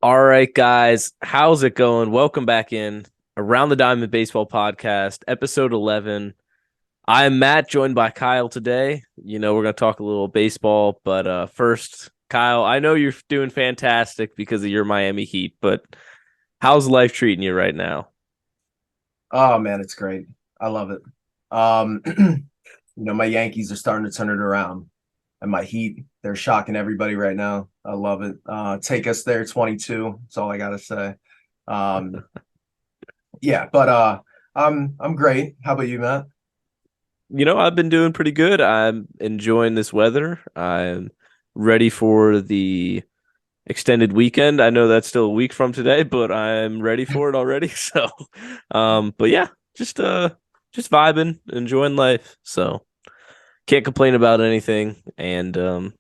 All right, guys, how's it going? Welcome back in Around the Diamond Baseball Podcast, episode 11. I am Matt, joined by Kyle today. We're going to talk a little baseball, but first, Kyle, I know you're doing fantastic because of your Miami Heat, but how's life treating you right now? Oh man, it's great. I love it. My Yankees are starting to turn it around. And my Heat, they're shocking everybody right now. I love it. Take us there 22. That's all I gotta say. Um, yeah, but I'm great. How about you, Matt? I've been doing pretty good. I'm enjoying this weather. I'm ready for the extended weekend. I know that's still a week from today, but I'm ready for it already. But yeah, just uh, just vibing, enjoying life. So can't complain about anything. And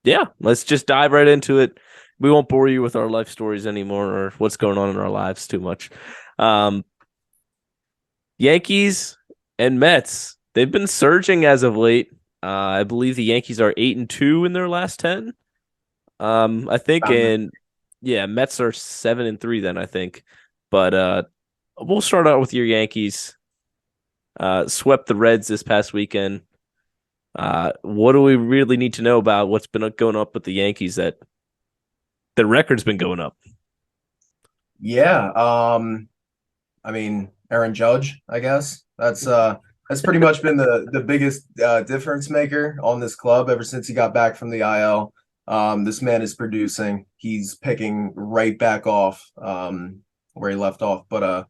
yeah, let's just dive right into it. We won't bore you with our life stories anymore or what's going on in our lives too much. Um, Yankees and Mets, they've been surging as of late. I believe the Yankees are 8-2 in their last 10. I think, Found that. and yeah, Mets are 7-3 then, I think. But we'll start out with your Yankees. Swept the Reds this past weekend. What do we really need to know about what's been going up with the Yankees that the record's been going up? Yeah. I mean, Aaron Judge, I guess. That's pretty much been the biggest difference maker on this club ever since he got back from the IL. This man is producing. He's picking right back off where he left off. But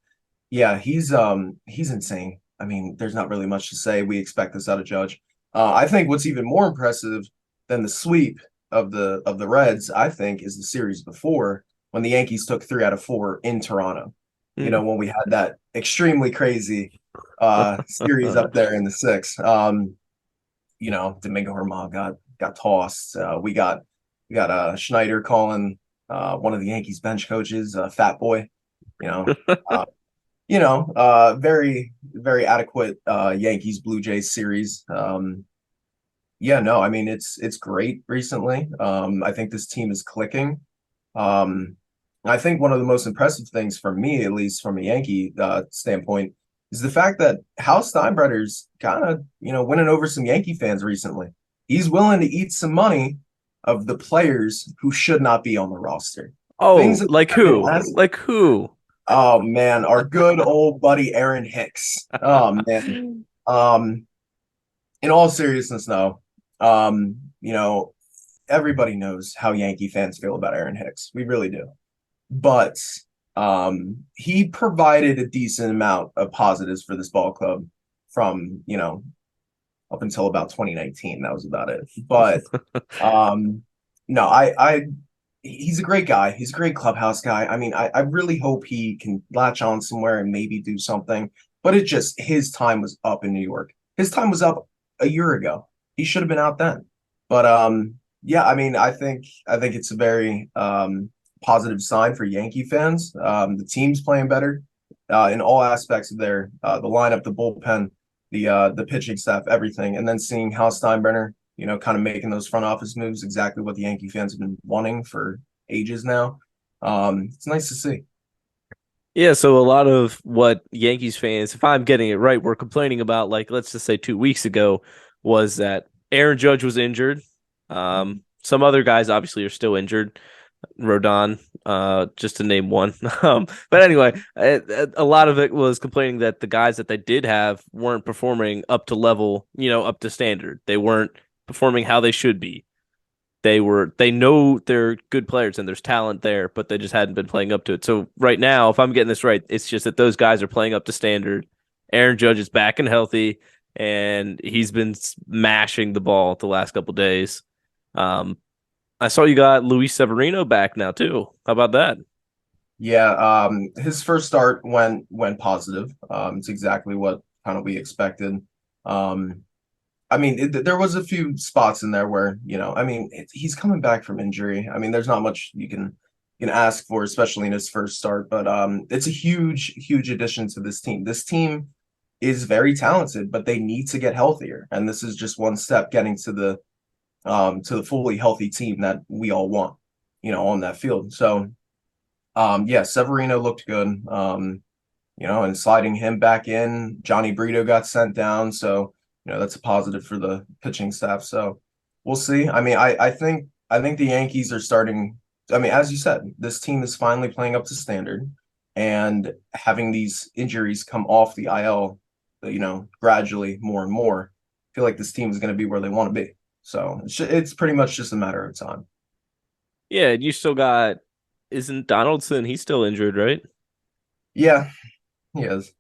yeah, he's insane. I mean, there's not really much to say. We expect this out of Judge. I think what's even more impressive than the sweep of the Reds, I think, is the series before when the Yankees took 3 out of 4 in Toronto. Hmm. When we had that extremely crazy series up there in the six. Domingo Germán got tossed. We got Schneider calling one of the Yankees bench coaches fat boy. You know, uh, very very adequate Yankees Blue Jays series. Yeah, no, I mean it's great recently. I think this team is clicking. Um, I think one of the most impressive things for me, at least from a Yankee standpoint, is the fact that Hal Steinbrenner's kind of, winning over some Yankee fans recently. He's willing to eat some money of the players who should not be on the roster. Things Oh, that like have been who? asked. Like who? Oh man, our good old buddy Aaron Hicks. Oh man. Um, in all seriousness, though, um, you know, everybody knows how Yankee fans feel about Aaron Hicks. We really do. But he provided a decent amount of positives for this ball club from, up until about 2019. That was about it. But um, no, he's a great guy. He's a great clubhouse guy. I mean, I really hope he can latch on somewhere and maybe do something. But his time was up in New York. His time was up a year ago. He should have been out then. But yeah, I mean, I think it's a very positive sign for Yankee fans. The team's playing better in all aspects of the lineup, the bullpen, the pitching staff, everything, and then seeing Hal Steinbrenner, kind of making those front office moves, exactly what the Yankee fans have been wanting for ages now. It's nice to see. Yeah, so a lot of what Yankees fans, if I'm getting it right, were complaining about, like, let's just say 2 weeks ago, was that Aaron Judge was injured. Some other guys obviously are still injured. Rodon, just to name one. But anyway, a lot of it was complaining that the guys that they did have weren't performing up to level, up to standard. They weren't performing how they should be. They know they're good players and there's talent there, but they just hadn't been playing up to it. So right now, if I'm getting this right, it's just that those guys are playing up to standard. Aaron Judge is back and healthy, and he's been smashing the ball the last couple days. Um, I saw you got Luis Severino back now too. How about that? Yeah, his first start went positive. It's exactly what kind of we expected. Um, I mean, there was a few spots in there where, I mean, he's coming back from injury. I mean, there's not much you can ask for, especially in his first start. But it's a huge addition to this team. This team is very talented, but they need to get healthier, and this is just one step getting to the fully healthy team that we all want, on that field. So Yeah, Severino looked good. And sliding him back in, Johnny Brito got sent down, so that's a positive for the pitching staff. So we'll see. I mean, I think the Yankees are starting. I mean, as you said, this team is finally playing up to standard, and having these injuries come off the IL, gradually more and more. I feel like this team is going to be where they want to be. So it's pretty much just a matter of time. Yeah, and you still got isn't Donaldson? He's still injured, right? Yeah, he is.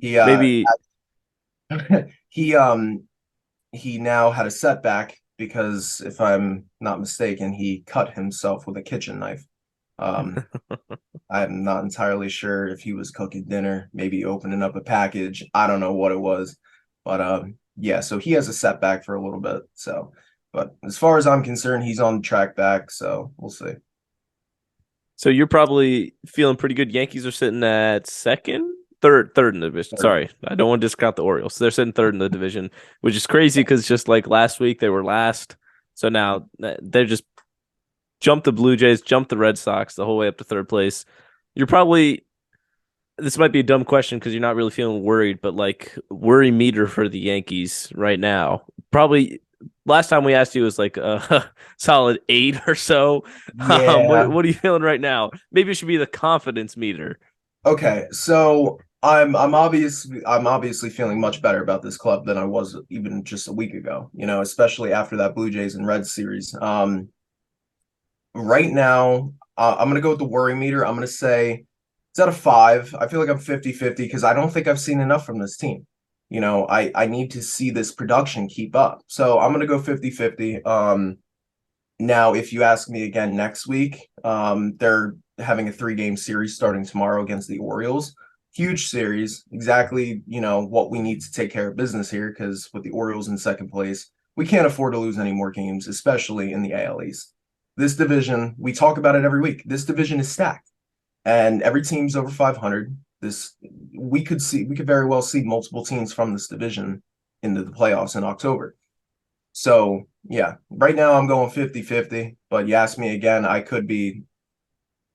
He Maybe he he now had a setback because, if I'm not mistaken, he cut himself with a kitchen knife. Um, I'm not entirely sure if he was cooking dinner, maybe opening up a package. I don't know what it was, but yeah. So he has a setback for a little bit. So, but as far as I'm concerned, he's on track back. So we'll see. so. You're probably feeling pretty good. Yankees are sitting at second, third in the division. Third. Sorry, I don't want to discount the Orioles. They're sitting third in the division, which is crazy because just like last week they were last. So now they're just jumped the Blue Jays, jumped the Red Sox the whole way up to third place. You're probably this might be a dumb question because you're not really feeling worried, but like worry meter for the Yankees right now. Probably last time we asked you was like a solid 8 or so. What Yeah. what are you feeling right now? Maybe it should be the confidence meter. Okay. So I'm obviously feeling much better about this club than I was even just a week ago. Especially after that Blue Jays and Reds series. Right now, I'm going to go with the worry meter. I'm going to say it's at a 5. I feel like I'm 50-50 because I don't think I've seen enough from this team. I need to see this production keep up. So I'm going to go 50-50. Now, if you ask me again next week, they're having a 3-game series starting tomorrow against the Orioles. Huge series, exactly, what we need to take care of business here because with the Orioles in second place, we can't afford to lose any more games, especially in the AL East. This division, we talk about it every week. This division is stacked, and every team's over 500. This we could very well see multiple teams from this division into the playoffs in October. So, yeah, right now I'm going 50-50, but you ask me again, it could be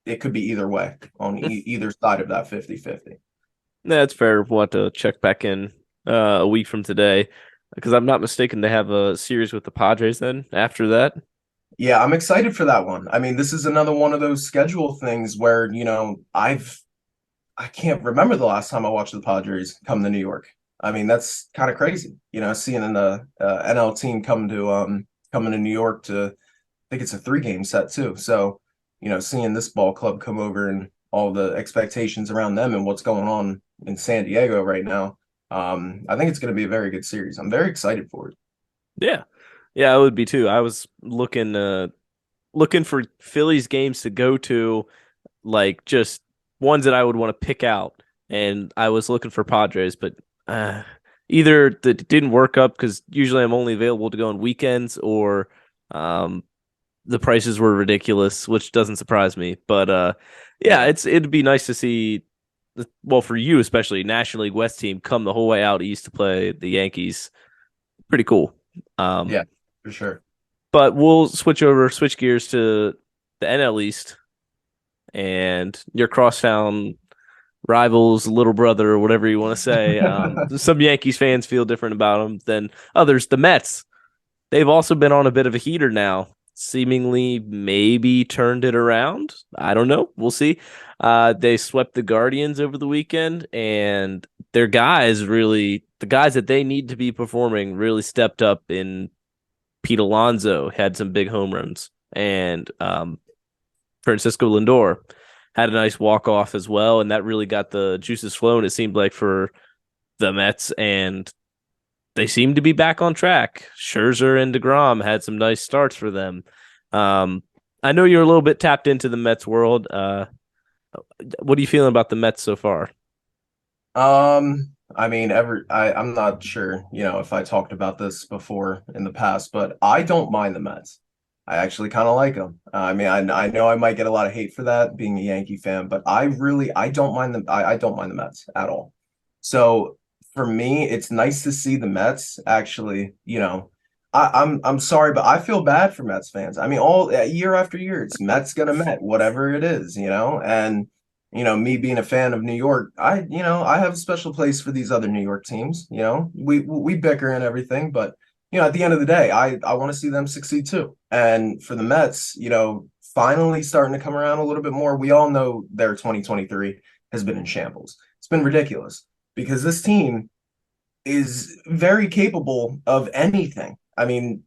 either way on either side of that 50-50. That's fair. We'll have to check back in a week from today because I'm not mistaken. They have a series with the Padres then after that. Yeah, I'm excited for that one. I mean, this is another one of those schedule things where, I can't remember the last time I watched the Padres come to New York. I mean, that's kind of crazy, seeing an NL team coming to New York to, I think it's a 3-game set too. So, seeing this ball club come over and all the expectations around them and what's going on in San Diego right now, I think it's going to be a very good series. I'm very excited for it. Yeah. Yeah, I would be too. I was looking for Phillies games to go to, like just ones that I would want to pick out. And I was looking for Padres, but uh, either that didn't work up because usually I'm only available to go on weekends, or um, the prices were ridiculous, which doesn't surprise me. But yeah, Yeah, it'd be nice to see. Well, for you especially, National League West team come the whole way out east to play the Yankees. Pretty cool. Um, yeah, for sure. but we'll switch gears to the NL East and your crosstown rivals, little brother, or whatever you want to say. Some Yankees fans feel different about them than others. The Mets, they've also been on a bit of a heater now. Seemingly, maybe turned it around. I don't know. We'll see. They swept the Guardians over the weekend, and their guys really, the guys that they need to be performing, really stepped up. In Pete Alonso had some big home runs, and Francisco Lindor had a nice walk off as well, and that really got the juices flowing. It seemed like for the Mets, and they seem to be back on track. Scherzer and DeGrom had some nice starts for them. Um, I know you're a little bit tapped into the Mets world. What are you feeling about the Mets so far? I mean, I'm not sure, if I talked about this before in the past, but I don't mind the Mets. I actually kind of like them. I mean, I know I might get a lot of hate for that being a Yankee fan, but I don't mind them. I don't mind the Mets at all. So for me, it's nice to see the Mets actually, I'm sorry, but I feel bad for Mets fans. I mean, all year after year, it's Mets gonna Met, whatever it is, and me being a fan of New York, I have a special place for these other New York teams. We bicker and everything, but at the end of the day, I want to see them succeed too. And for the Mets, finally starting to come around a little bit more. We all know their 2023 has been in shambles. It's been ridiculous because this team is very capable of anything. I mean,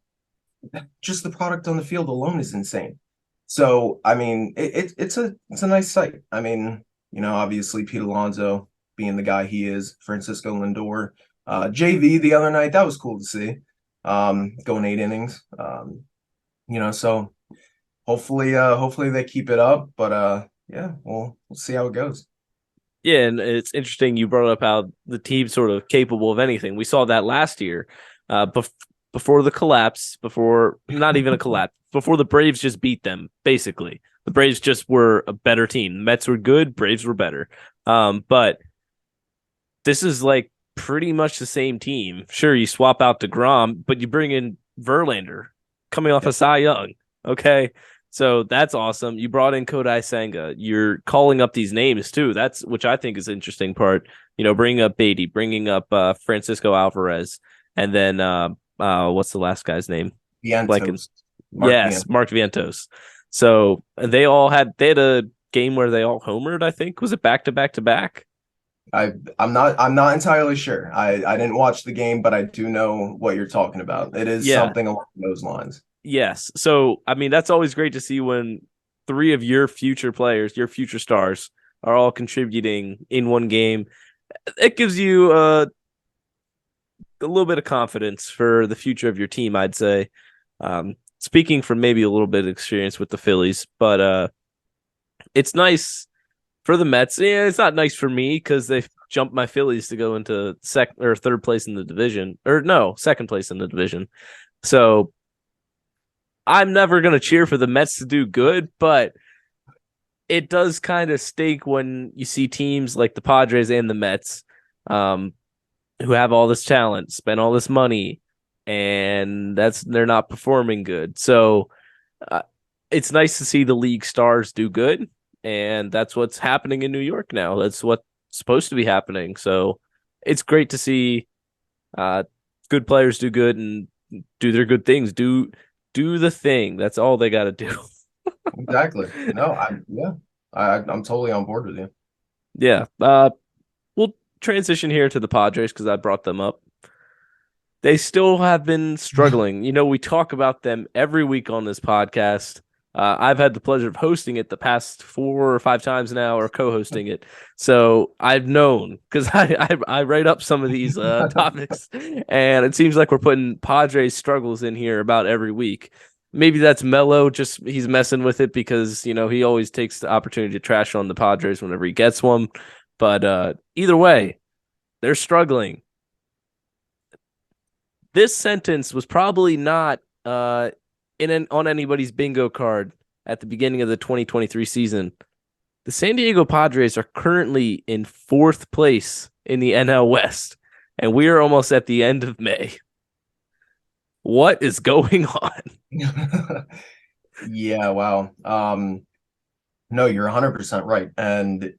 just the product on the field alone is insane. So, I mean, it's a nice sight. I mean, obviously Pete Alonso being the guy he is, Francisco Lindor, JV the other night, that was cool to see. Going 8 innings. So hopefully they keep it up. But yeah, we'll see how it goes. Yeah, and it's interesting you brought up how the team's sort of capable of anything. We saw that last year, before the collapse, before not even a collapse, before the Braves just beat them. Basically, the Braves just were a better team. The Mets were good, Braves were better. But this is like pretty much the same team. Sure, you swap out DeGrom, but you bring in Verlander coming off a Yep. Cy Young. Okay. So that's awesome. You brought in Kodai Senga. You're calling up these names too. That's which I think is interesting part. Bringing up Beatty, bringing up Francisco Alvarez, and then what's the last guy's name? Blanking. Vientos, Mark Yes, Vientos. Mark Vientos. So they had a game where they all homered. I think was it back to back to back. I'm not entirely sure. I didn't watch the game, but I do know what you're talking about. It is Yeah. something along those lines. Yes. So, I mean, that's always great to see when three of your future players, your future stars, are all contributing in one game. It gives you a little bit of confidence for the future of your team, I'd say. Speaking from maybe a little bit of experience with the Phillies, but it's nice for the Mets. Yeah, it's not nice for me because they jumped my Phillies to go into second or third place in the division, or no, second place in the division. So I'm never going to cheer for the Mets to do good, but it does kind of stink when you see teams like the Padres and the Mets, um, who have all this talent, spend all this money, and they're not performing good. So uh, it's nice to see the league stars do good, and that's what's happening in New York now. That's what's supposed to be happening. So it's great to see uh, good players do good and do their good things. Do the thing. That's all they got to do. Exactly. No, yeah, I'm totally on board with you. Yeah. We'll transition here to the Padres because I brought them up. They still have been struggling. We talk about them every week on this podcast. I've had the pleasure of hosting it the past 4 or 5 times now, or co-hosting it. So I've known because I write up some of these topics, and it seems like we're putting Padres struggles in here about every week. Maybe that's Mello, just he's messing with it because he always takes the opportunity to trash on the Padres whenever he gets one. But either way, they're struggling. This sentence was probably not on anybody's bingo card at the beginning of the 2023 season. The San Diego Padres are currently in fourth place in the NL West, and we are almost at the end of May. What is going on? Yeah, wow. No, you're 100% right. And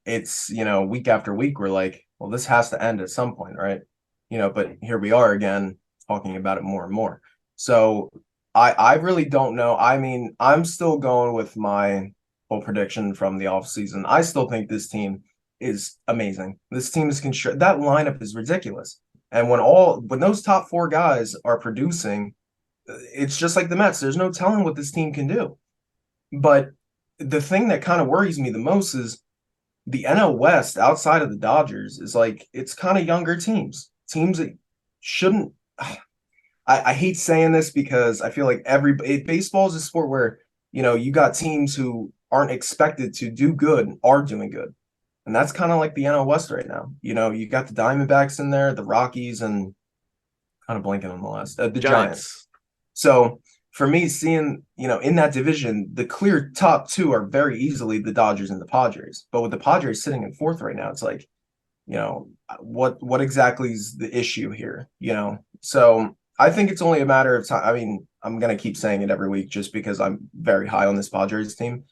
it's, week after week, we're like, well, this has to end at some point, right? But here we are again talking about it more and more. So I really don't know. I mean, I'm still going with my whole prediction from the offseason. I still think this team is amazing. This team is that lineup is ridiculous. And when those top four guys are producing, it's just like the Mets. There's no telling what this team can do. But the thing that kind of worries me the most is the NL West outside of the Dodgers is like it's kind of younger teams that shouldn't. I hate saying this because I feel like baseball is a sport where you got teams who aren't expected to do good and are doing good, and that's kind of like the NL West right now. You got the Diamondbacks in there, the Rockies, and kind of blanking on the last the Giants. Giants. So for me, seeing, in that division, the clear top two are very easily the Dodgers and the Padres. But with the Padres sitting in fourth right now, it's like, what exactly is the issue here? So I think it's only a matter of time. I mean, I'm gonna keep saying it every week just because I'm very high on this Padres team.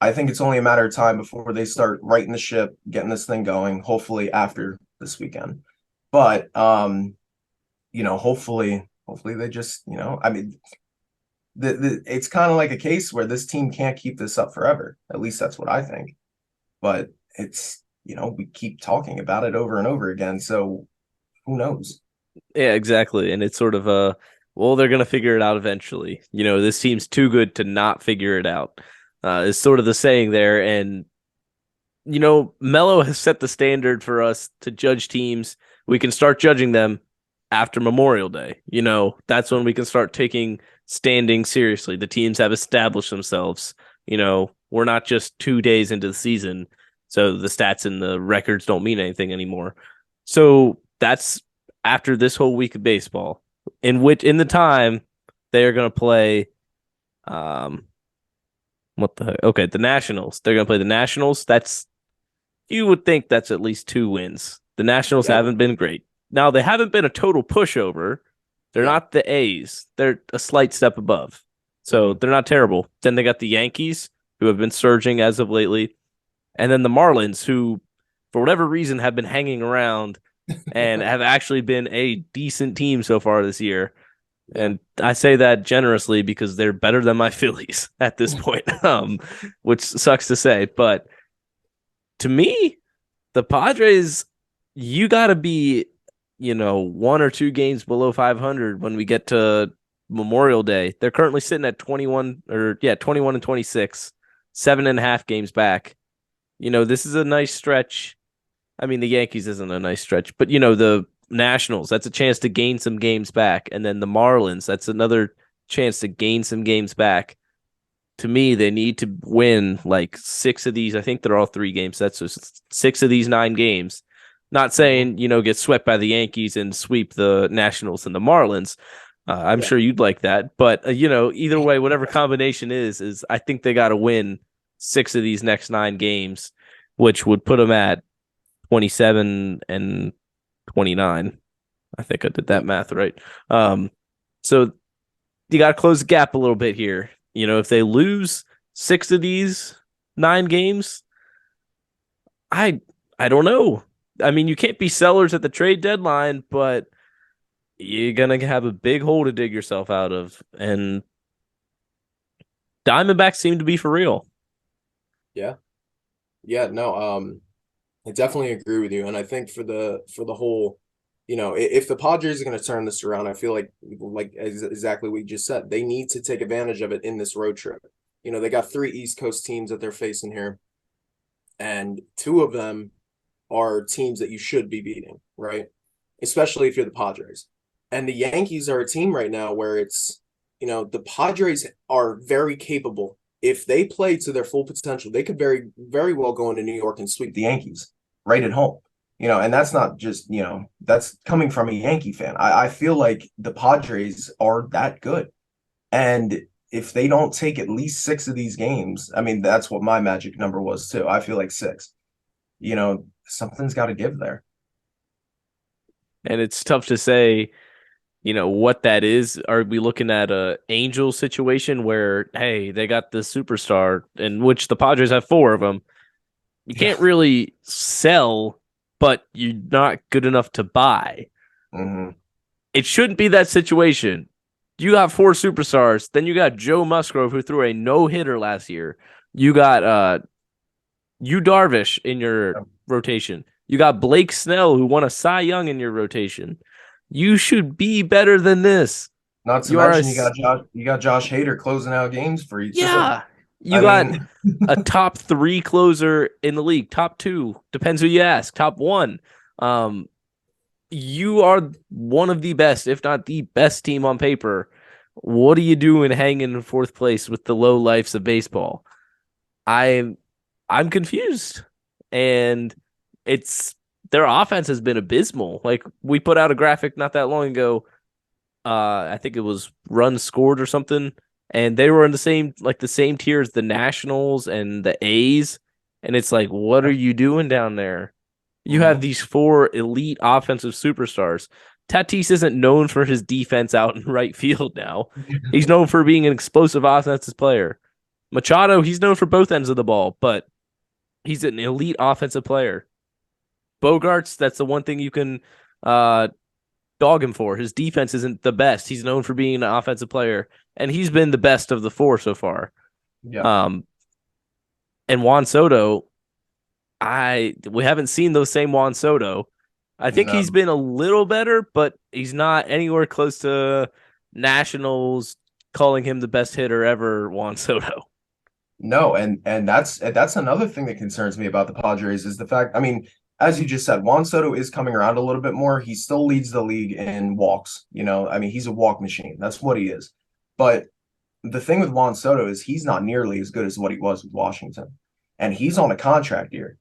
I think it's only a matter of time before they start righting the ship, getting this thing going, hopefully after this weekend. But hopefully they just, I mean, it's kind of like a case where this team can't keep this up forever. At least that's what I think. But it's, we keep talking about it over and over again. So who knows? Yeah, exactly. And it's sort of well, they're gonna figure it out eventually. This team's too good to not figure it out. Is sort of the saying there. And Melo has set the standard for us to judge teams. We can start judging them after Memorial Day. That's when we can start taking standing seriously. The teams have established themselves. We're not just 2 days into the season, so the stats and the records don't mean anything anymore. So that's after this whole week of baseball, in the time they are going to play. What the heck? Okay, the Nationals. They're going to play the Nationals. You would think that's at least 2 wins. The Nationals Yeah, haven't been great. Now, they haven't been a total pushover. They're yeah. not the A's. They're a slight step above. So Mhm. they're not terrible. Then they got the Yankees, who have been surging as of lately. And then the Marlins, who, for whatever reason, have been hanging around and have actually been a decent team so far this year. Yeah. And I say that generously because they're better than my Phillies at this point, which sucks to say. But to me, the Padres, you got to be, 1 or 2 games below 500 when we get to Memorial Day. They're currently sitting at 21 and 26, 7.5 games back. This is a nice stretch. I mean, the Yankees isn't a nice stretch, but the Nationals, that's a chance to gain some games back. And then the Marlins, that's another chance to gain some games back. To me, they need to win like 6 of these. I think they're all 3 games. That's just 6 of these 9 games. Not Mhm. saying, get swept by the Yankees and sweep the Nationals and the Marlins. I'm Yeah. sure you'd like that. But, either way, whatever combination is I think they got to win 6 of these next 9 games, which would put them at 27 and 29. I think I did Yeah. that math right. So you got to close the gap a little bit here. If they lose 6 of these 9 games, I I don't know. I mean, you can't be sellers at the trade deadline, but you're gonna have a big hole to dig yourself out of. And Diamondbacks seem to be for real. Yeah. Yeah. No, I definitely agree with you. And I think for the whole, if the Padres are going to turn this around, I feel like exactly what you just said, they need to take advantage of it in this road trip. They got 3 East Coast teams that they're facing here, and 2 of them are teams that you should be beating, right? Especially if you're the Padres. And the Yankees are a team right now where the Padres are very capable. If they play to their full potential, they could very, very well go into New York and sweep the Yankees right at home. And that's not just, that's coming from a Yankee fan. I feel like the Padres are that good. And if they don't take at least 6 of these games, I mean, that's what my magic number was too. I feel like 6. Something's got to give there. And it's tough to say, what that is. Are we looking at a Angel situation where, hey, they got the superstar, in which the Padres have 4 of them? You Yeah. can't really sell, but you're not good enough to buy. Hmm. It shouldn't be that situation. You got 4 superstars, then you got Joe Musgrove, who threw a no hitter last year. You got you Darvish in your rotation. You got Blake Snell, who won a Cy Young in your rotation. You should be better than this. Not to You are a mention you got Josh Hader closing out games for you too. Yeah. You I got mean, a top 3 closer in the league, top 2, depends who you ask, top 1. Um, you are one of the best, if not the best team on paper. What are you doing hanging in 4th place with the low lifes of baseball? I'm I'm confused. And it's their offense has been abysmal. Like we put out a graphic not that long ago. I think it was runs scored or something, and they were in the same tier as the Nationals and the A's. And it's like, what are you doing down there? You have mhm. these 4 elite offensive superstars. Tatis isn't known for his defense out in right field now. He's known for being an explosive offensive player. Machado, he's known for both ends of the ball, but he's an elite offensive player. Bogarts, that's the one thing you can uh, dog him for. His defense isn't the best. He's known for being an offensive player, and he's been the best of the four so far. Yeah. Um, and Juan Soto, we haven't seen those same Juan Soto. I think No. he's been a little better, but he's not anywhere close to Nationals calling him the best hitter ever, Juan Soto. No, and that's another thing that concerns me about the Padres is the fact, I mean, as you just said, Juan Soto is coming around a little bit more. He still leads the league in walks, you know. I mean, he's a walk machine. That's what he is. But the thing with Juan Soto is he's not nearly as good as what he was with Washington. And he's on a contract year.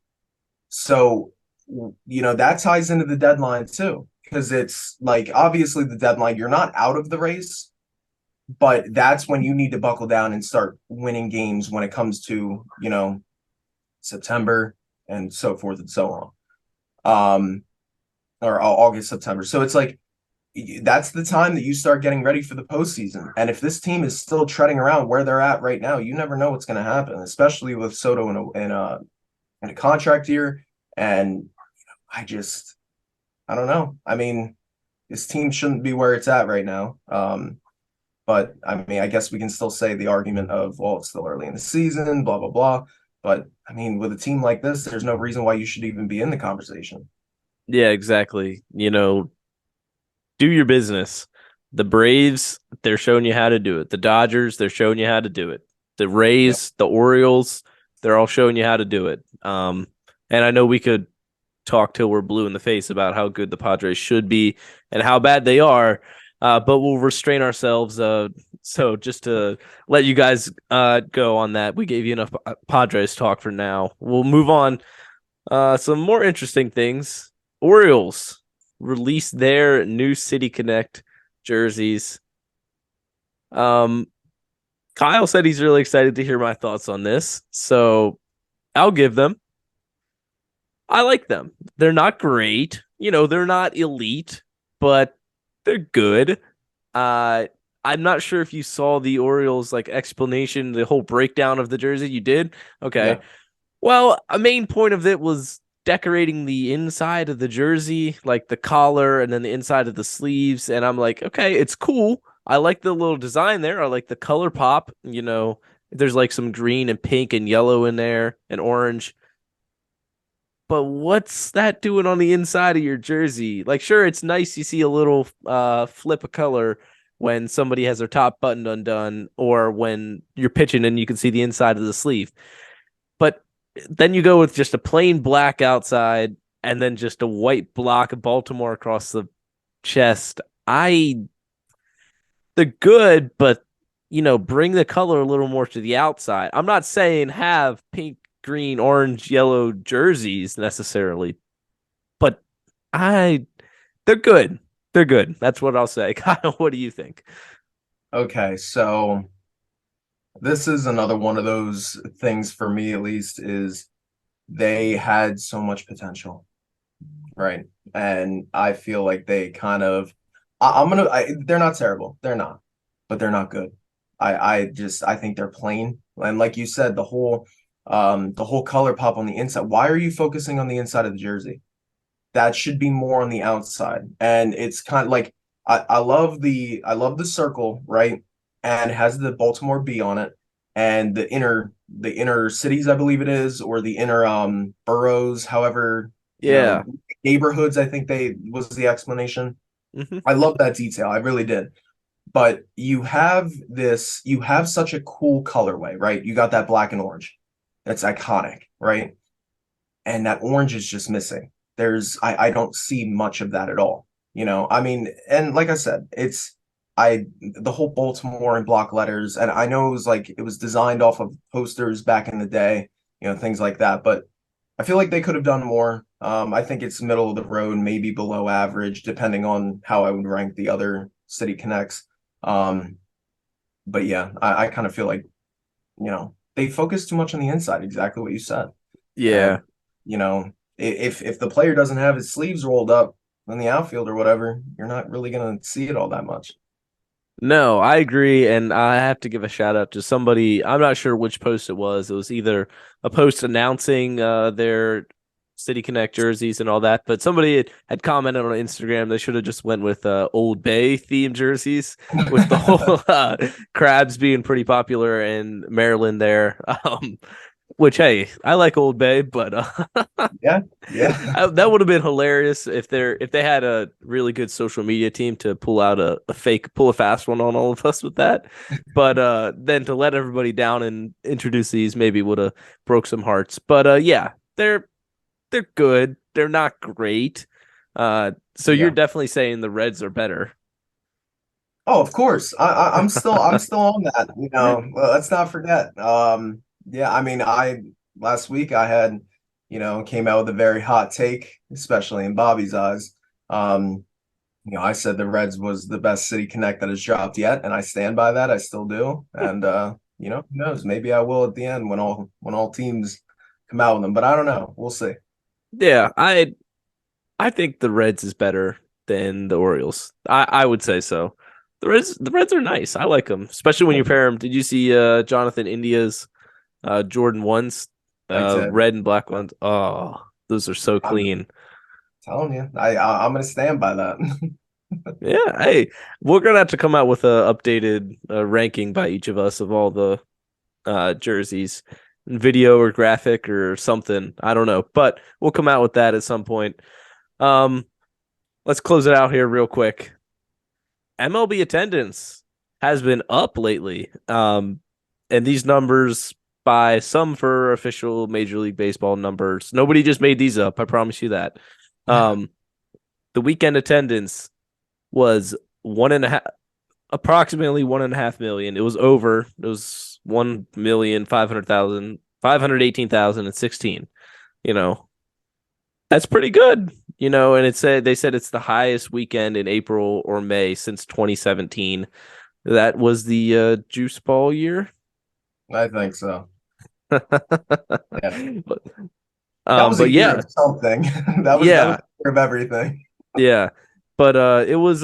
So, you know, that ties into the deadline too. Because it's like obviously the deadline, you're not out of the race, but that's when you need to buckle down and start winning games when it comes to, you know, September and so forth and so on. Or August, September. So it's like that's the time that you start getting ready for the postseason. And if this team is still treading around where they're at right now, you never know what's going to happen, especially with Soto in a contract year. And I don't know. I mean, this team shouldn't be where it's at right now. But I mean, I guess we can still say the argument of, well, it's still early in the season, blah, blah, blah. But I mean, with a team like this, there's no reason why you should even be in the conversation. Yeah, exactly. Do your business. The Braves, they're showing you how to do it. The Dodgers, they're showing you how to do it. The Yeah. Rays, the Orioles, they're all showing you how to do it. And I know we could talk till we're blue in the face about how good the Padres should be and how bad they are, but we'll restrain ourselves. So just to let you guys go on that, we gave you enough Padres talk for now. We'll move on. Some more interesting things. Orioles released their new City Connect jerseys. Um, Kyle said he's really excited to hear my thoughts on this, so I'll give them. I like them. They're not great. They're not elite, but they're good. Uh, I'm not sure if you saw the Orioles like explanation, the whole breakdown of the jersey. You did? Okay. Yeah. Well, a main point of it was decorating the inside of the jersey, like the collar and then the inside of the sleeves. And I'm like, okay, it's cool. I like the little design there. I like the color pop. There's like some green and pink and yellow in there and orange. But what's that doing on the inside of your jersey? Like, sure, it's nice you see a little flip of color when somebody has their top button undone or when you're pitching and you can see the inside of the sleeve. But then you go with just a plain black outside and then just a white block of Baltimore across the chest. They're good, but bring the color a little more to the outside. I'm not saying have pink, green, orange, yellow jerseys necessarily, but I they're good. They're good. That's what I'll say. Kyle, what do you think? Okay. So this is another one of those things for me, at least, is they had so much potential, right? And I feel like they kind of, they're not terrible. They're not, but they're not good. I think they're plain. And like you said, the whole color pop on the inside. Why are you focusing on the inside of the jersey? That should be more on the outside. And it's kind of like I love the circle, right? And has the Baltimore B on it and the inner cities, I believe it is, or the inner boroughs, however, you know, Yeah. neighborhoods, I think they was the explanation. Hmm. I love that detail. I really did. But you have such a cool colorway, right? You got that black and orange. That's iconic, right? And that orange is just missing. I don't see much of that at all. You know, I mean, and like I said, the whole Baltimore in block letters, and I know it was designed off of posters back in the day, you know, things like that. But I feel like they could have done more. I think it's middle of the road, maybe below average, depending on how I would rank the other City Connects. Um, but yeah, I kind of feel like, you know, they focus too much on the inside, exactly what you said. And Yeah. you know, if the player doesn't have his sleeves rolled up, in the outfield or whatever, you're not really gonna see it all that much. No, I agree, and I have to give a shout out to somebody. I'm not sure which post it was. It was either a post announcing their City Connect jerseys and all that, but somebody had commented on Instagram they should have just went with Old Bay themed jerseys, with the whole crabs being pretty popular in Maryland there. Which hey, I like Old Bay, but Yeah, yeah, that would have been hilarious if they had a really good social media team to pull out pull a fast one on all of us with that. But then to let everybody down and introduce these maybe would have broke some hearts. But yeah, they're good. They're not great. So you're yeah. definitely saying the Reds are better. Oh, of course. I'm still on that. Well, let's not forget. Yeah, I mean, I last week I had, came out with a very hot take, especially in Bobby's eyes. I said the Reds was the best City Connect that has dropped yet, and I stand by that. I still do. And who knows? Maybe I will at the end when all teams come out with them. But I don't know. We'll see. Yeah, I think the Reds is better than the Orioles. I would say so. The Reds are nice. I like them, especially when you pair them. Did you see Jonathan India's Jordan ones, I did. red and black ones? Oh, those are so I'm clean. telling you, I'm gonna stand by that. Yeah, hey, we're gonna have to come out with a updated ranking by each of us of all the jerseys, video or graphic or something. I don't know, but we'll come out with that at some point. Um, let's close it out here real quick. MLB attendance has been up lately. And these numbers by some for official Major League Baseball numbers. Nobody just made these up. I promise you that. Um, the weekend attendance was approximately 1.5 million. It was over. It was 1,500,000, 518,016. You know, that's pretty good. And they said it's the highest weekend in April or May since 2017. That was the juice ball year. I think so. Yeah. but, That was a but year yeah, of something. That was yeah, a year of everything. yeah. But it was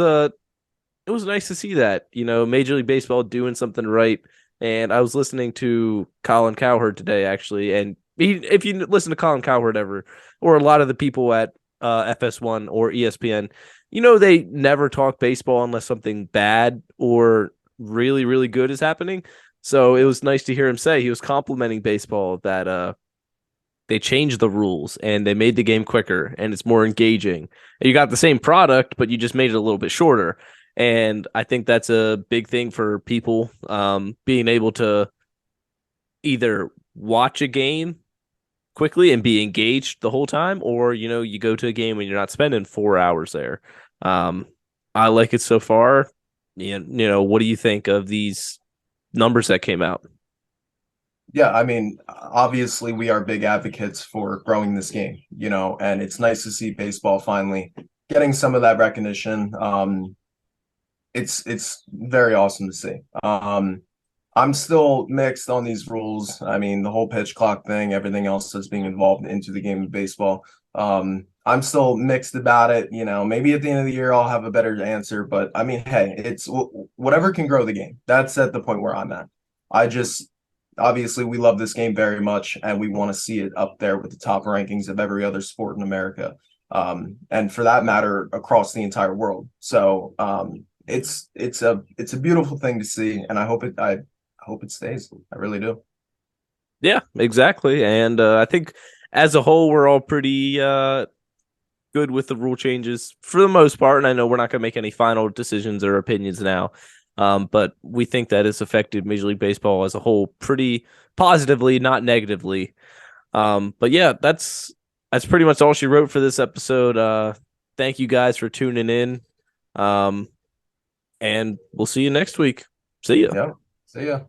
nice to see that, Major League Baseball doing something right. And I was listening to Colin Cowherd today, actually. And if you listen to Colin Cowherd ever, or a lot of the people at FS1 or ESPN, they never talk baseball unless something bad or really, really good is happening. So it Yeah. was nice to hear him say he was complimenting baseball that they changed the rules and they made the game quicker and it's more engaging. You got the same product, but you just made it a little bit shorter. And I think that's a big thing for people, being able to either watch a game quickly and be engaged the whole time, or you go to a game and you're not spending 4 hours there. Um, I like it so far. What do you think of these numbers that came out? Yeah, I mean, obviously we are big advocates for growing this game, and it's nice to see baseball finally getting some of that recognition. It's very awesome to see. I'm still mixed on these rules. I mean, the whole pitch clock thing, everything else that's being involved into the game of baseball. I'm still mixed about it. Maybe at the end of the year I'll have a better answer, but I mean, hey, it's whatever can grow the game. That's at the point where I'm at. I just obviously we love this game very much, and we want to see it up there with the top rankings of every other sport in America, and for that matter, across the entire world. So it's a beautiful thing to see, and I hope it stays. I really do. Yeah, exactly. And I think as a whole, we're all pretty good with the rule changes for the most part. And I know we're not going to make any final decisions or opinions now. But we think that it's affected Major League Baseball as a whole pretty positively, not negatively. But yeah, that's pretty much all she wrote for this episode. Thank you guys for tuning in. Um, and we'll see you next week. See ya. Yeah. See ya.